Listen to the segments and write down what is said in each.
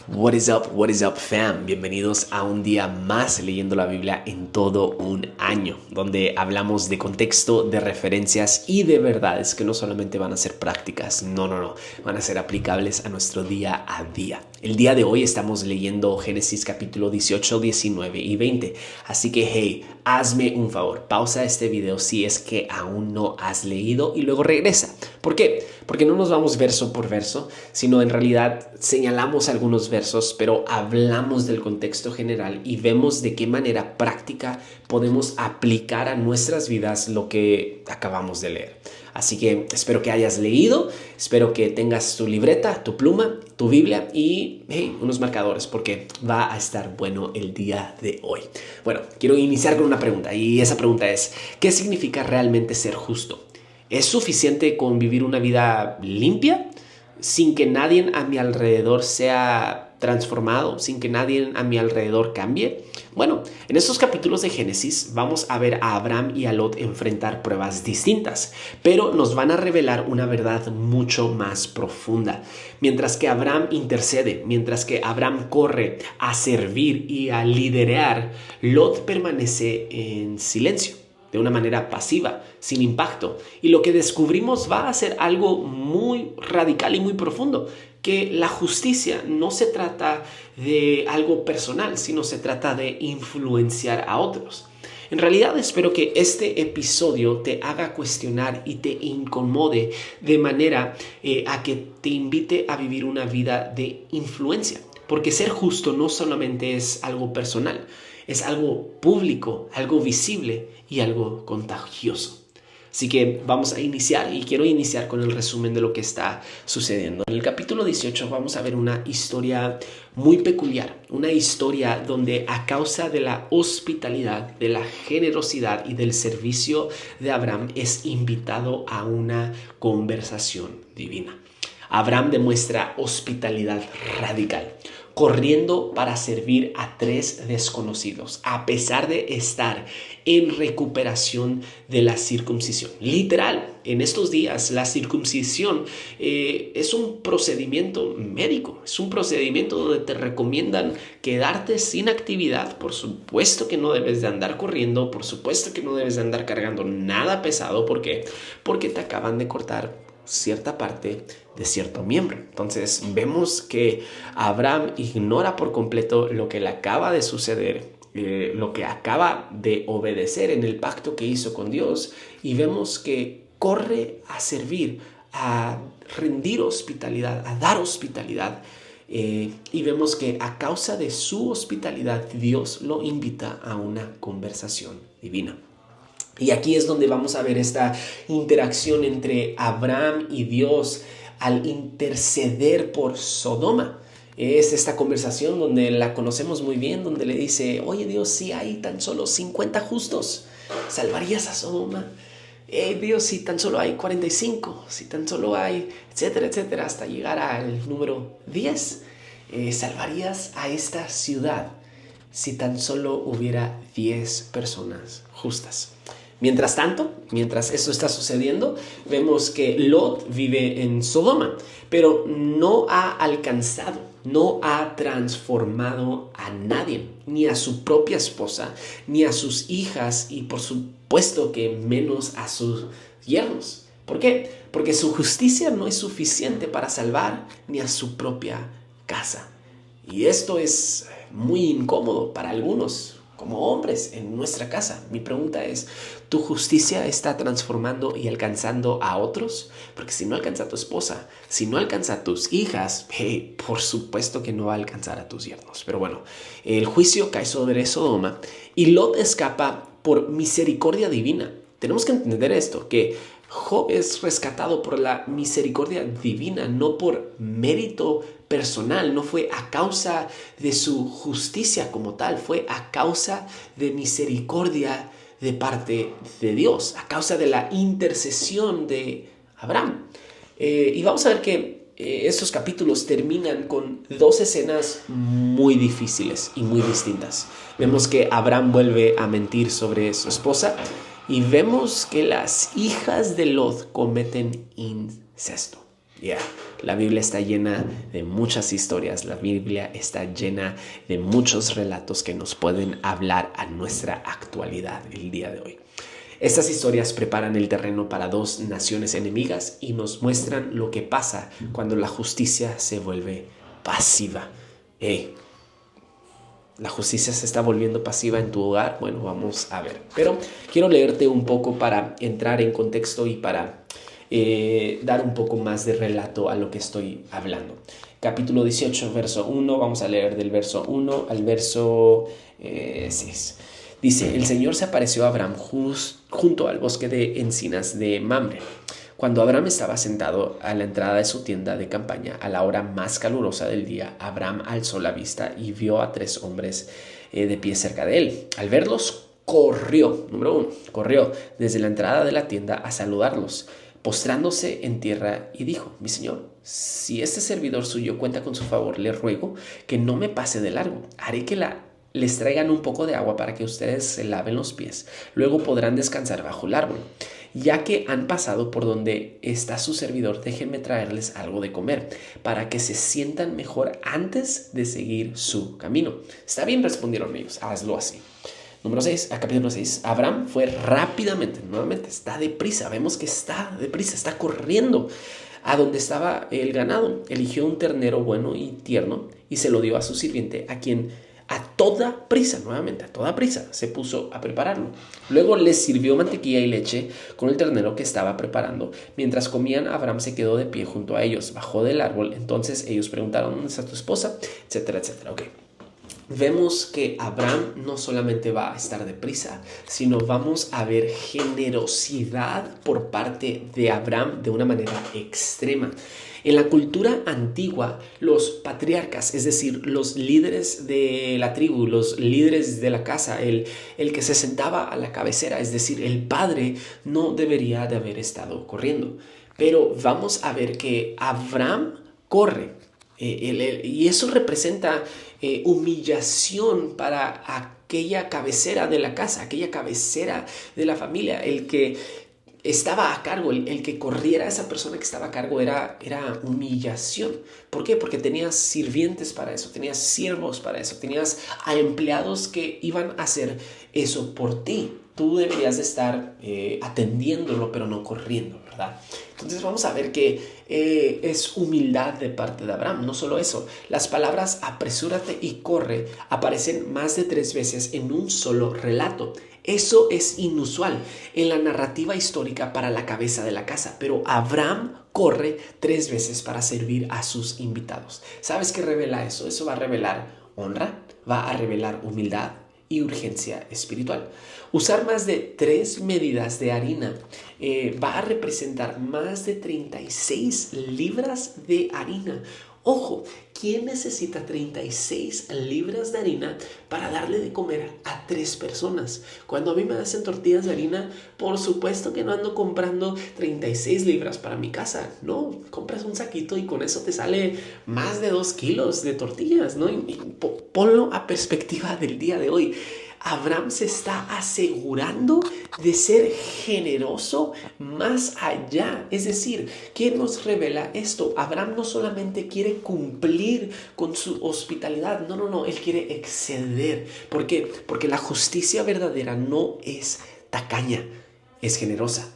What is up fam? Bienvenidos a un día más leyendo la Biblia en todo un año, donde hablamos de contexto, de referencias y de verdades que no solamente van a ser prácticas, no, van a ser aplicables a nuestro día a día. El día de hoy estamos leyendo Génesis capítulo 18, 19 y 20, así que hey, hazme un favor, pausa este video si es que aún no has leído y luego regresa. ¿Por qué? Porque no nos vamos verso por verso, sino en realidad señalamos algunos versos, pero hablamos del contexto general y vemos de qué manera práctica podemos aplicar a nuestras vidas lo que acabamos de leer. Así que espero que hayas leído, espero que tengas tu libreta, tu pluma, tu Biblia y unos marcadores porque va a estar bueno el día de hoy. Bueno, quiero iniciar con una pregunta y esa pregunta es, ¿qué significa realmente ser justo? ¿Es suficiente con vivir una vida limpia sin que nadie a mi alrededor sea transformado, sin que nadie a mi alrededor cambie? Bueno, en estos capítulos de Génesis vamos a ver a Abraham y a Lot enfrentar pruebas distintas, pero nos van a revelar una verdad mucho más profunda. Mientras que Abraham intercede, mientras que Abraham corre a servir y a liderar, Lot permanece en silencio, de una manera pasiva, sin impacto. Y lo que descubrimos va a ser algo muy radical y muy profundo, que la justicia no se trata de algo personal, sino se trata de influenciar a otros. En realidad espero que este episodio te haga cuestionar y te incomode de manera a que te invite a vivir una vida de influencia. Porque ser justo no solamente es algo personal, es algo público, algo visible y algo contagioso. Así que vamos a iniciar y quiero iniciar con el resumen de lo que está sucediendo. En el capítulo 18 vamos a ver una historia muy peculiar, una historia donde a causa de la hospitalidad, de la generosidad y del servicio de Abraham es invitado a una conversación divina. Abraham demuestra hospitalidad radical, corriendo para servir a 3 desconocidos, a pesar de estar en recuperación de la circuncisión. Literal, en estos días la circuncisión es un procedimiento médico, es un procedimiento donde te recomiendan quedarte sin actividad. Por supuesto que no debes de andar corriendo, por supuesto que no debes de andar cargando nada pesado. ¿Por qué? Porque te acaban de cortar cierta parte de cierto miembro. Entonces vemos que Abraham ignora por completo lo que le acaba de suceder, lo que acaba de obedecer en el pacto que hizo con Dios, y vemos que corre a servir, a rendir hospitalidad, a dar hospitalidad, y vemos que a causa de su hospitalidad Dios lo invita a una conversación divina. Y aquí es donde vamos a ver esta interacción entre Abraham y Dios al interceder por Sodoma. Es esta conversación donde la conocemos muy bien, donde le dice, oye Dios, si hay tan solo 50 justos, ¿salvarías a Sodoma? Dios, si tan solo hay 45, si tan solo hay, etcétera, etcétera, hasta llegar al número 10, ¿salvarías a esta ciudad si tan solo hubiera 10 personas justas? Mientras tanto, mientras esto está sucediendo, vemos que Lot vive en Sodoma, pero no ha alcanzado, no ha transformado a nadie, ni a su propia esposa, ni a sus hijas y por supuesto que menos a sus yernos. ¿Por qué? Porque su justicia no es suficiente para salvar ni a su propia casa. Y esto es muy incómodo para algunos, como hombres en nuestra casa. Mi pregunta es, ¿tu justicia está transformando y alcanzando a otros? Porque si no alcanza a tu esposa, si no alcanza a tus hijas, por supuesto que no va a alcanzar a tus yernos. Pero bueno, el juicio cae sobre Sodoma y Lot escapa por misericordia divina. Tenemos que entender esto, que Job es rescatado por la misericordia divina, no por mérito personal, no fue a causa de su justicia como tal, fue a causa de misericordia de parte de Dios, a causa de la intercesión de Abraham. Y vamos a ver que estos capítulos terminan con 2 escenas muy difíciles y muy distintas. Vemos que Abraham vuelve a mentir sobre su esposa y vemos que las hijas de Lot cometen incesto. La Biblia está llena de muchas historias, la Biblia está llena de muchos relatos que nos pueden hablar a nuestra actualidad el día de hoy. Estas historias preparan el terreno para dos naciones enemigas y nos muestran lo que pasa cuando la justicia se vuelve pasiva. ¿La justicia se está volviendo pasiva en tu hogar? Bueno, vamos a ver. Pero quiero leerte un poco para entrar en contexto y para dar un poco más de relato a lo que estoy hablando. Capítulo 18, verso 1. Vamos a leer del verso 1 al verso 6. Dice, el Señor se apareció a Abraham junto al bosque de encinas de Mamre. Cuando Abraham estaba sentado a la entrada de su tienda de campaña, a la hora más calurosa del día, Abraham alzó la vista y vio a 3 hombres de pie cerca de él. Al verlos, corrió desde la entrada de la tienda a saludarlos, postrándose en tierra y dijo, mi señor, si este servidor suyo cuenta con su favor, le ruego que no me pase de largo. Haré que les traigan un poco de agua para que ustedes se laven los pies. Luego podrán descansar bajo el árbol. Ya que han pasado por donde está su servidor, déjenme traerles algo de comer para que se sientan mejor antes de seguir su camino. Está bien, respondieron ellos, hazlo así. Número 6, capítulo 6. Abraham fue rápidamente, nuevamente está deprisa, vemos que está deprisa, está corriendo a donde estaba el ganado. Eligió un ternero bueno y tierno y se lo dio a su sirviente, a quien a toda prisa se puso a prepararlo. Luego les sirvió mantequilla y leche con el ternero que estaba preparando. Mientras comían, Abraham se quedó de pie junto a ellos, bajó del árbol. Entonces ellos preguntaron, ¿dónde está tu esposa? Etcétera, etcétera. Ok. Vemos que Abraham no solamente va a estar deprisa, sino vamos a ver generosidad por parte de Abraham de una manera extrema. En la cultura antigua, los patriarcas, es decir, los líderes de la tribu, los líderes de la casa, el que se sentaba a la cabecera, es decir, el padre, no debería de haber estado corriendo. Pero vamos a ver que Abraham corre. Y eso representa humillación para aquella cabecera de la casa, aquella cabecera de la familia, el que estaba a cargo, el que corriera, esa persona que estaba a cargo era humillación. ¿Por qué? Porque tenías sirvientes para eso, tenías siervos para eso, tenías a empleados que iban a hacer eso por ti. Tú deberías de estar atendiéndolo, pero no corriendo, ¿verdad? Entonces vamos a ver que es humildad de parte de Abraham. No solo eso, las palabras apresúrate y corre aparecen más de 3 veces en un solo relato. Eso es inusual en la narrativa histórica para la cabeza de la casa, pero Abraham corre 3 veces para servir a sus invitados. ¿Sabes qué revela eso? Eso va a revelar honra, va a revelar humildad y urgencia espiritual. Usar más de 3 medidas de harina va a representar más de 36 libras de harina. Ojo, ¿quién necesita 36 libras de harina para darle de comer a 3 personas? Cuando a mí me hacen tortillas de harina, por supuesto que no ando comprando 36 libras para mi casa. No, compras un saquito y con eso te sale más de 2 kilos de tortillas, ¿no? Y ponlo a perspectiva del día de hoy. Abraham se está asegurando de ser generoso más allá. Es decir, ¿qué nos revela esto? Abraham no solamente quiere cumplir con su hospitalidad, no, él quiere exceder. ¿Por qué? Porque la justicia verdadera no es tacaña, es generosa.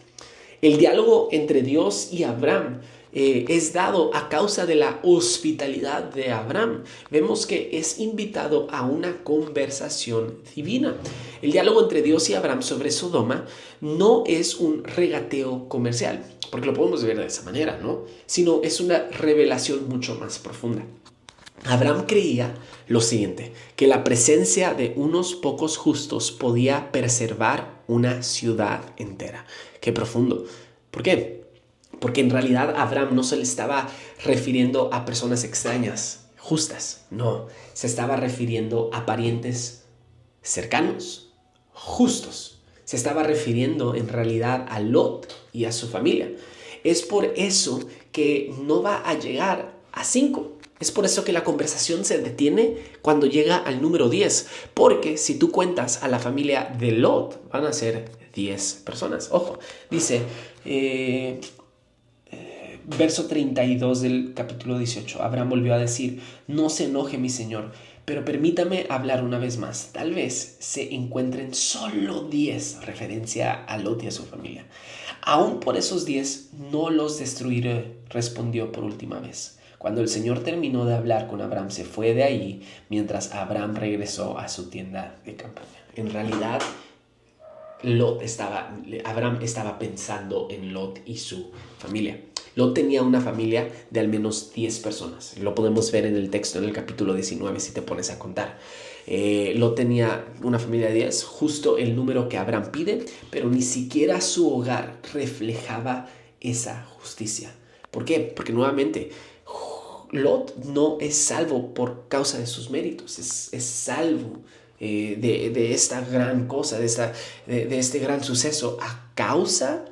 El diálogo entre Dios y Abraham es dado a causa de la hospitalidad de Abraham. Vemos que es invitado a una conversación divina. El diálogo entre Dios y Abraham sobre Sodoma no es un regateo comercial, porque lo podemos ver de esa manera, ¿no? Sino es una revelación mucho más profunda. Abraham creía lo siguiente, que la presencia de unos pocos justos podía preservar una ciudad entera. ¡Qué profundo! ¿Por qué? Porque en realidad Abraham no se le estaba refiriendo a personas extrañas, justas. No, se estaba refiriendo a parientes cercanos, justos. Se estaba refiriendo en realidad a Lot y a su familia. Es por eso que no va a llegar a 5. Es por eso que la conversación se detiene cuando llega al número 10. Porque si tú cuentas a la familia de Lot, van a ser 10 personas. Ojo, dice... Verso 32 del capítulo 18. Abraham volvió a decir: no se enoje mi señor, pero permítame hablar una vez más. Tal vez se encuentren solo 10, referencia a Lot y a su familia. Aún por esos 10 no los destruiré, respondió por última vez. Cuando el Señor terminó de hablar con Abraham, se fue de allí mientras Abraham regresó a su tienda de campaña. En realidad, Abraham estaba pensando en Lot y su familia. Lot tenía una familia de al menos 10 personas. Lo podemos ver en el texto, en el capítulo 19, si te pones a contar. Lot tenía una familia de 10, justo el número que Abraham pide, pero ni siquiera su hogar reflejaba esa justicia. ¿Por qué? Porque nuevamente, Lot no es salvo por causa de sus méritos, es salvo de esta gran cosa, de este gran suceso a causa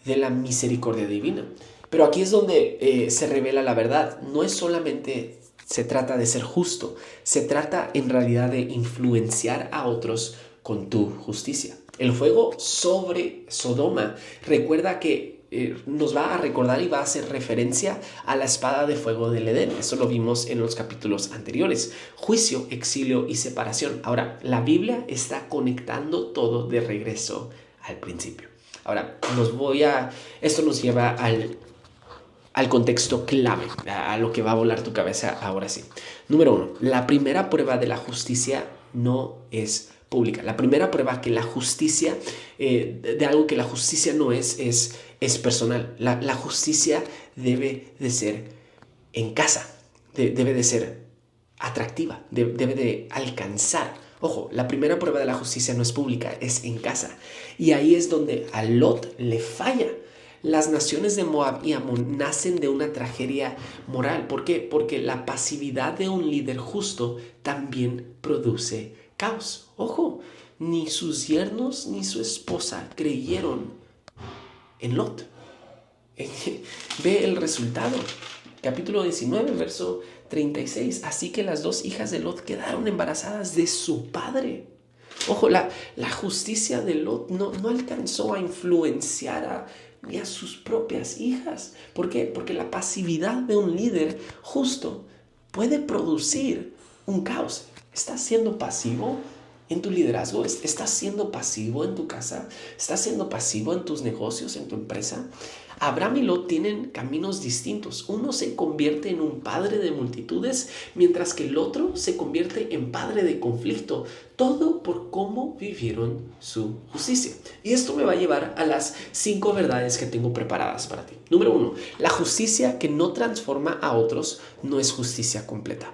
de la misericordia divina. Pero aquí es donde se revela la verdad. No es solamente se trata de ser justo, se trata en realidad de influenciar a otros con tu justicia. El fuego sobre Sodoma recuerda que nos va a recordar y va a hacer referencia a la espada de fuego del Edén. Eso lo vimos en los capítulos anteriores. Juicio, exilio y separación. Ahora, la Biblia está conectando todo de regreso al principio. Ahora, esto nos lleva al contexto clave, a lo que va a volar tu cabeza ahora sí. Número 1, la primera prueba de la justicia no es pública. La primera prueba que la justicia, de algo que la justicia no es personal. La justicia debe de ser en casa, debe de ser atractiva, debe de alcanzar. Ojo, la primera prueba de la justicia no es pública, es en casa. Y ahí es donde a Lot le falla. Las naciones de Moab y Amón nacen de una tragedia moral. ¿Por qué? Porque la pasividad de un líder justo también produce caos. Ojo, ni sus yernos ni su esposa creyeron en Lot. Ve el resultado. Capítulo 19, verso 36. Así que las dos hijas de Lot quedaron embarazadas de su padre. Ojo, la justicia de Lot no alcanzó a influenciar ni a sus propias hijas. ¿Por qué? Porque la pasividad de un líder justo puede producir un caos. ¿Estás siendo pasivo en tu liderazgo? ¿Estás siendo pasivo en tu casa? ¿Estás siendo pasivo en tus negocios, en tu empresa? Abraham y Lot tienen caminos distintos. Uno se convierte en un padre de multitudes, mientras que el otro se convierte en padre de conflicto. Todo por cómo vivieron su justicia. Y esto me va a llevar a las 5 verdades que tengo preparadas para ti. Número 1, la justicia que no transforma a otros no es justicia completa.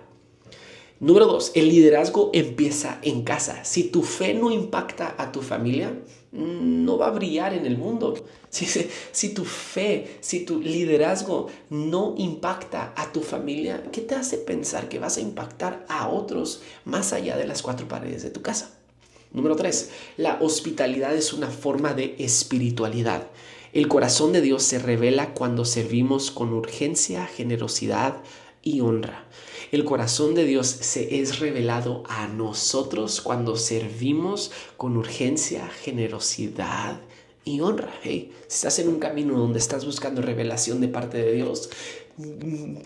Número 2, el liderazgo empieza en casa. Si tu fe no impacta a tu familia, no va a brillar en el mundo. Si tu fe, si tu liderazgo no impacta a tu familia, ¿qué te hace pensar que vas a impactar a otros más allá de las 4 paredes de tu casa? Número 3, la hospitalidad es una forma de espiritualidad. El corazón de Dios se revela cuando servimos con urgencia, generosidad y honra. El corazón de Dios se es revelado a nosotros cuando servimos con urgencia, generosidad y honra. Hey, si estás en un camino donde estás buscando revelación de parte de Dios,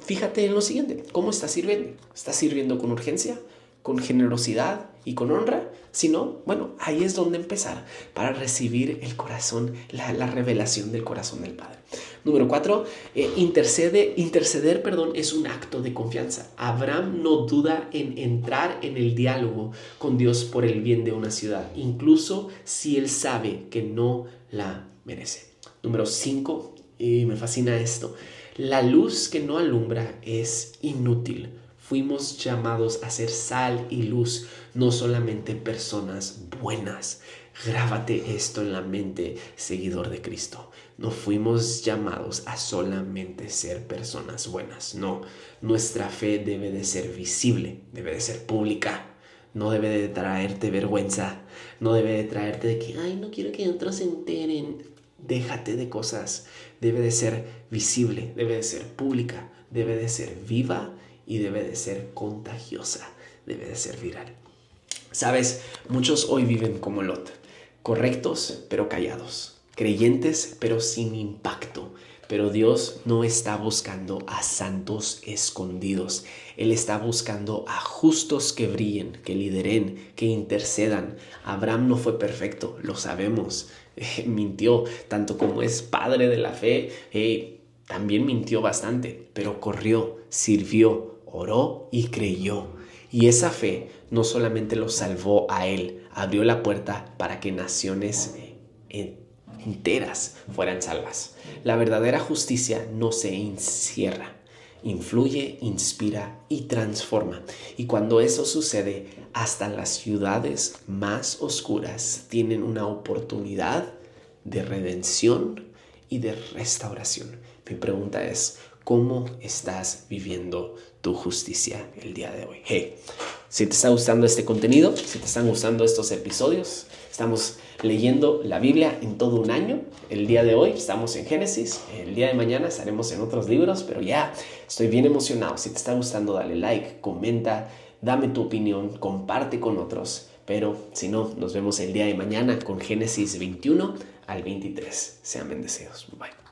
fíjate en lo siguiente. ¿Cómo estás sirviendo? ¿Estás sirviendo con urgencia, con generosidad y con honra? Si no, bueno, ahí es donde empezar para recibir el corazón, la revelación del corazón del Padre. Número 4, interceder, es un acto de confianza. Abraham no duda en entrar en el diálogo con Dios por el bien de una ciudad, incluso si él sabe que no la merece. Número 5, y me fascina esto, la luz que no alumbra es inútil. Fuimos llamados a ser sal y luz, no solamente personas buenas. Grábate esto en la mente, seguidor de Cristo. No fuimos llamados a solamente ser personas buenas. No, nuestra fe debe de ser visible, debe de ser pública. No debe de traerte vergüenza. No debe de traerte de que, ay, no quiero que otros se enteren. Déjate de cosas. Debe de ser visible, debe de ser pública, debe de ser viva y debe de ser contagiosa, debe de ser viral. Sabes, muchos hoy viven como Lot, correctos pero callados, creyentes pero sin impacto, Pero Dios no está buscando a santos escondidos. Él está buscando a justos que brillen, que lideren, que intercedan. Abraham no fue perfecto, lo sabemos. Mintió, tanto como es padre de la fe, también mintió bastante, pero corrió, sirvió, oró y creyó. Y esa fe no solamente lo salvó a él, abrió la puerta para que naciones enteras fueran salvas. La verdadera justicia no se encierra, influye, inspira y transforma. Y cuando eso sucede, hasta las ciudades más oscuras tienen una oportunidad de redención y de restauración. Mi pregunta es, ¿cómo estás viviendo tu justicia el día de hoy? Hey, si te está gustando este contenido, si te están gustando estos episodios, estamos leyendo la Biblia en todo un año. El día de hoy estamos en Génesis, el día de mañana estaremos en otros libros, pero ya estoy bien emocionado. Si te está gustando, dale like, comenta, dame tu opinión, comparte con otros. Pero si no, nos vemos el día de mañana con Génesis 21 al 23. Sean bendecidos. Bye.